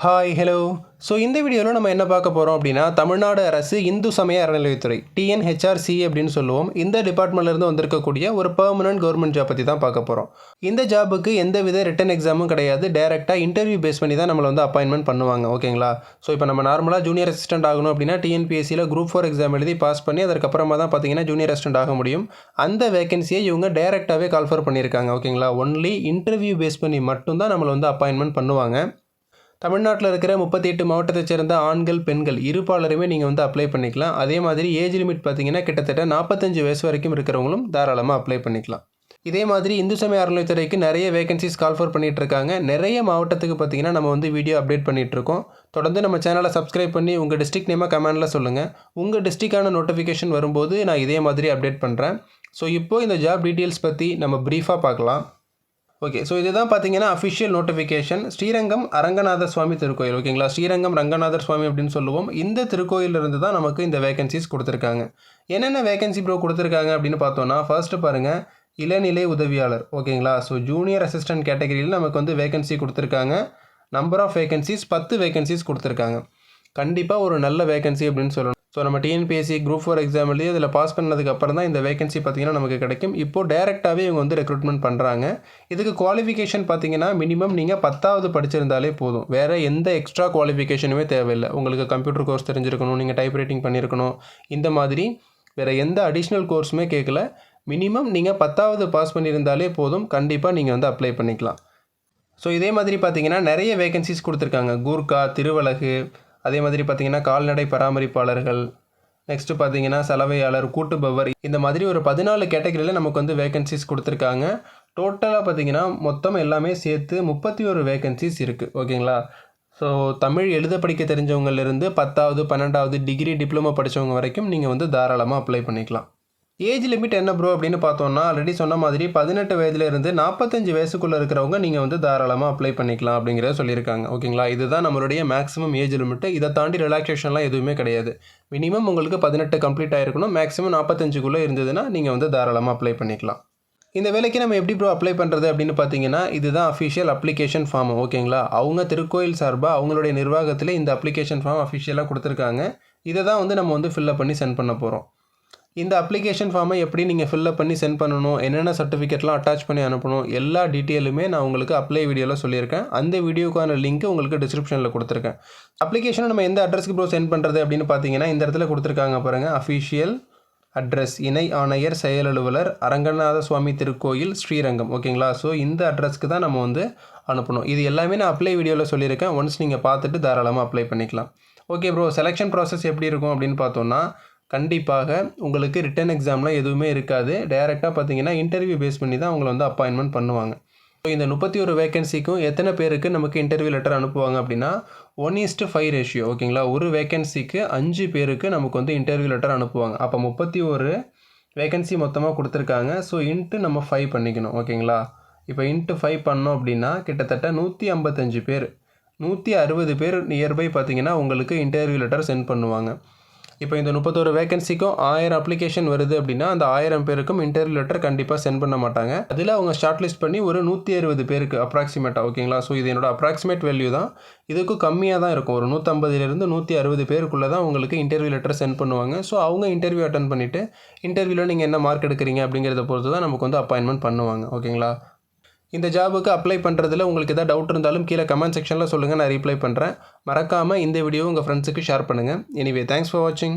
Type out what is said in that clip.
Hi hello. So இந்த வீடியோவில் நம்ம என்ன பார்க்க போகிறோம் அப்படின்னா, தமிழ்நாடு அரசு இந்து சமய அறநிலையத்துறை டிஎன்ஹெச்ஆர்சி அப்படின்னு சொல்லுவோம். இந்த டிபார்ட்மெண்ட்லேருந்து வந்திருக்கக்கூடிய ஒரு பெர்மனன்ட் கவர்மெண்ட் ஜாப் பற்றி தான் பார்க்க போகிறோம். இந்த ஜாபுக்கு எந்தவித ரிட்டன் எக்ஸாமும் கிடையாது. டேரெக்டாக இன்டர்வியூ பேஸ் பண்ணி தான் நம்மளை வந்து அப்பாயின்மெண்ட் பண்ணுவாங்க. ஓகேங்களா? ஸோ இப்போ நம்ம நார்மலாக ஜூனியர் அசிஸ்டன்ட் ஆகணும் அப்படின்னா டிஎன்பிஎஸ்சியில் குரூப் 4 எக்ஸாம் எழுதி பாஸ் பண்ணி அதற்கப்புறமா தான் பார்த்தீங்கன்னா ஜூனியர் அசிஸ்டன்ட் ஆக முடியும். அந்த வேகன்சியை இவங்க டேரெக்டாகவே கால்ஃபர் பண்ணியிருக்காங்க. ஓகேங்களா? ஒன்லி இன்டர்வியூ பேஸ் பண்ணி மட்டும்தான் நம்மளை வந்து அப்பாயின்மெண்ட் பண்ணுவாங்க. தமிழ்நாட்டில் இருக்கிற 38 மாவட்டத்தைச் சேர்ந்த ஆண்கள், பெண்கள் இருபாலருமே நீங்கள் வந்து அப்ளை பண்ணிக்கலாம். அதே மாதிரி ஏஜ் லிமிட் பார்த்தீங்கன்னா கிட்டத்தட்ட 45 வயசு வரைக்கும் இருக்கிறவங்களும் தாராளமாக அப்ளை பண்ணிக்கலாம். இதே மாதிரி இந்து சமய அறநிலையத்துறைக்கு நிறைய வேகன்சிஸ் கால்ஃபர் பண்ணிகிட்டு இருக்காங்க. நிறைய மாவட்டத்துக்கு பார்த்தீங்கன்னா நம்ம வந்து வீடியோ அப்டேட் பண்ணிகிட்டு இருக்கோம். தொடர்ந்து நம்ம சேனலை சப்ஸ்கிரைப் பண்ணி உங்கள் டிஸ்ட்ரிக்ட் நேமாக கமெண்டில் சொல்லுங்கள். உங்கள் டிஸ்ட்ரிக்டான நோட்டிஃபிகேஷன் வரும்போது நான் இதே மாதிரி அப்டேட் பண்ணுறேன். ஸோ இப்போது இந்த ஜாப் டீட்டெயில்ஸ் பற்றி நம்ம ப்ரீஃபாக பார்க்கலாம். ஓகே, ஸோ இதுதான் பார்த்தீங்கன்னா அஃபிஷியல் நோட்டிஃபிகேஷன். ஸ்ரீரங்கம் அரங்கநாத சுவாமி திருக்கோயில். ஓகேங்களா? ஸ்ரீரங்கம் ரங்கநாதர் சுவாமி அப்படின்னு சொல்லுவோம். இந்த திருக்கோயிலிருந்து தான் நமக்கு இந்த வேகன்சிஸ் கொடுத்துருக்காங்க. என்னென்ன வேகன்சி ப்ரோ கொடுத்துருக்காங்க அப்படின்னு பார்த்தோன்னா, ஃபர்ஸ்ட்டு பாருங்கள், இளநிலை உதவியாளர். ஓகேங்களா? ஸோ ஜூனியர் அசிஸ்டன்ட் கேட்டகரியில் நமக்கு வந்து வேகன்சி கொடுத்துருக்காங்க. நம்பர் ஆஃப் வேகன்சிஸ் 10 வேகன்சிஸ் கொடுத்துருக்காங்க. கண்டிப்பாக ஒரு நல்ல வேகன்சி அப்படின்னு சொல்லணும். ஸோ நம்ம டிஎன்பிஎஸ்சி குரூப் 4 எக்ஸாம் எழுதி அதில் பாஸ் பண்ணதுக்கு அப்புறம் தான் இந்த வேகன்சி பார்த்திங்கன்னா நமக்கு கிடைக்கும். இப்போது டேரெக்டாகவே இவங்க வந்து ரெக்ரூட்மெண்ட் பண்ணுறாங்க. இதுக்கு குவாலிஃபிகேஷன் பார்த்திங்கன்னா மினிமம் நீங்கள் 10வது படிச்சிருந்தாலே போதும். வேறு எந்த எக்ஸ்ட்ரா குவாலிஃபிகேஷனுமே தேவையில்லை. உங்களுக்கு கம்ப்யூட்டர் கோர்ஸ் தெரிஞ்சிருக்கணும், நீங்கள் டைப் ரைட்டிங் பண்ணியிருக்கணும், இந்த மாதிரி வேறு எந்த அடிஷ்னல் கோர்ஸுமே கேட்கல. மினிமம் நீங்கள் 10வது பாஸ் பண்ணியிருந்தாலே போதும். கண்டிப்பாக நீங்கள் வந்து அப்ளை பண்ணிக்கலாம். ஸோ இதே மாதிரி பார்த்திங்கன்னா நிறைய வேகன்சிஸ் கொடுத்துருக்காங்க. கூர்க்கா, திருவலகு, அதே மாதிரி பார்த்திங்கன்னா கால்நடை பராமரிப்பாளர்கள், நெக்ஸ்ட்டு பார்த்திங்கன்னா சலவையாளர், கூட்டுபவர், இந்த மாதிரி ஒரு 14 கேட்டகரியில் நமக்கு வந்து வேகன்சிஸ் கொடுத்துருக்காங்க. டோட்டலாக பார்த்திங்கன்னா மொத்தம் எல்லாமே சேர்த்து 31 வேகன்சிஸ் இருக்குது. ஓகேங்களா? ஸோ தமிழ் எழுத படிக்க தெரிஞ்சவங்கலேருந்து 10வது 12வது டிகிரி டிப்ளமோ படித்தவங்க வரைக்கும் நீங்கள் வந்து தாராளமாக அப்ளை பண்ணிக்கலாம். ஏஜ் லிமிட் என்ன ப்ரோ அப்படின்னு பார்த்தோன்னா, ஆல்ரெடி சொன்ன மாதிரி 18 வயதுலேருந்து 45 வயசுக்குள்ளே இருக்கிறவங்க நீங்கள் வந்து தாராளமாக அப்ளை பண்ணிக்கலாம் அப்படிங்கிறத சொல்லியிருக்காங்க. ஓகேங்களா? இதுதான் நம்மளுடைய மேக்ஸிமம் ஏஜ் லிமிட்டு. இதை தாண்டி ரிலாக்ஸேஷன்லாம் எதுவுமே கிடையாது. மினிமம் உங்களுக்கு 18 கம்ப்ளீட் ஆகிருக்கணும். மேக்ஸிமம் 45க்குள்ளே இருந்ததுன்னா நீங்கள் வந்து தாராளமாக அப்ளை பண்ணிக்கலாம். இந்த வேலைக்கு நம்ம எப்படி ப்ரோ அப்ளை பண்ணுறது அப்படின்னு பார்த்தீங்கன்னா, இதுதான் அஃபிஷியல் அப்ளிகேஷன் ஃபார்ம். ஓகேங்களா? அவங்க திருக்கோயில் சார்பாக அவங்களுடைய நிர்வாகத்தில் இந்த அப்ளிகேஷன் ஃபார்ம் அஃபிஷியலாக கொடுத்துருக்காங்க. இதை தான் வந்து நம்ம வந்து ஃபில்லப் பண்ணி சென்ட் பண்ண போகிறோம். இந்த அப்ளிகேஷன் ஃபார்மை எப்படி நீங்கள் ஃபில்லப் பண்ணி சென்ட் பண்ணணும், என்னென்ன சர்டிஃபிகேட்லாம் அட்டாச் பண்ணி அனுப்பணும், எல்லா டீட்டெயிலுமே நான் உங்களுக்கு அப்ளை வீடியோவில் சொல்லியிருக்கேன். அந்த வீடியோக்கான லிங்க் உங்களுக்கு டிஸ்கிரிப்ஷனில் கொடுத்துருக்கேன். அப்ளிகேஷனை நம்ம எந்த அட்ரஸ்க்கு ப்ரோ சென்ட் பண்ணுறது அப்படின்னு பார்த்தீங்கன்னா, இந்த இடத்துல கொடுத்துருக்காங்க பாருங்கள், அஃபிஷியல் அட்ரஸ் இணை ஆணையர் செயல் அலுவலர் அரங்கநாத சுவாமி திருக்கோயில் ஸ்ரீரங்கம். ஓகேங்களா? ஸோ இந்த அட்ரஸ்க்கு தான் நம்ம வந்து அனுப்பணும். இது எல்லாமே நான் அப்ளை வீடியோவில் சொல்லியிருக்கேன். ஒன்ஸ் நீங்கள் பார்த்துட்டு தாராளமாக அப்ளை பண்ணிக்கலாம். ஓகே ப்ரோ, செலெக்ஷன் ப்ராசஸ் எப்படி இருக்கும் அப்படின்னு பார்த்தோன்னா, கண்டிப்பாக உங்களுக்கு ரிட்டன் எக்ஸாம்லாம் எதுவுமே இருக்காது. டேரெக்டாக பார்த்தீங்கன்னா இன்டர்வியூ பேஸ் பண்ணி தான் அவங்கள வந்து அப்பாயின்மெண்ட் பண்ணுவாங்க. ஸோ இந்த 31 வேகன்சிக்கும் எத்தனை பேருக்கு நமக்கு இன்டர்வியூ லெட்டர் அனுப்புவாங்க அப்படின்னா 1:5 ரேஷியோ. ஓகேங்களா? ஒரு வேகன்சிக்கு 5 பேருக்கு நமக்கு வந்து இன்டர்வியூ லெட்டர் அனுப்புவாங்க. அப்போ 31 வேகன்சி மொத்தமாக கொடுத்துருக்காங்க. ஸோ இன்ட்டு நம்ம 5 பண்ணிக்கணும். ஓகேங்களா? இப்போ இன்ட்டு 5 பண்ணோம் அப்படின்னா கிட்டத்தட்ட 155 பேர், 160 பேர் நியர்பை பார்த்தீங்கன்னா உங்களுக்கு இன்டர்வியூ லெட்டர் சென்ட் பண்ணுவாங்க. இப்போ இந்த 31 வேகன்சிக்கும் 1000 அப்ளிகேஷன் வருது அப்படின்னா அந்த 1000 பேருக்கும் இன்டர்வியூ லெட்டர் கண்டிப்பாக சென்ட் பண்ண மாட்டாங்க. அதில் அவங்க ஷார்ட் லிஸ்ட் பண்ணி ஒரு 160 பேருக்கு அப்ராக்சிமேட்டாக. ஓகேங்களா? ஸோ இது என்னோட அப்ராக்சிமேட் வேல்யூ தான். இதுக்கும் கம்மியாக தான் இருக்கும். ஒரு 150லேருந்து 160 பேருக்குள்ளே தான் உங்களுக்கு இன்டர்வியூ லெட்டர் சென்ட் பண்ணுவாங்க. ஸோ அவங்க இன்டர்வியூ அட்டன் பண்ணிவிட்டு இன்டர்வியூவில் நீங்கள் என்ன மார்க் எடுக்கிறீங்க அப்படிங்கிறத பொறுத்து தான் நமக்கு வந்து அப்பாயின்மெண்ட் பண்ணுவாங்க. ஓகேங்களா? இந்த ஜாபுக்கு அப்ளை பண்ணுறதுல உங்களுக்கு எதாவது டவுட் இருந்தாலும் கீழே கமெண்ட் செக்ஷனில் சொல்லுங்கள், நான் ரீப்ளை பண்ணுறேன். மறக்காமல் இந்த வீடியோ உங்கள் ஃப்ரெண்ட்ஸுக்கு ஷேர் பண்ணுங்கள். எனிவே, தேங்க்ஸ் ஃபார் வாட்சிங்.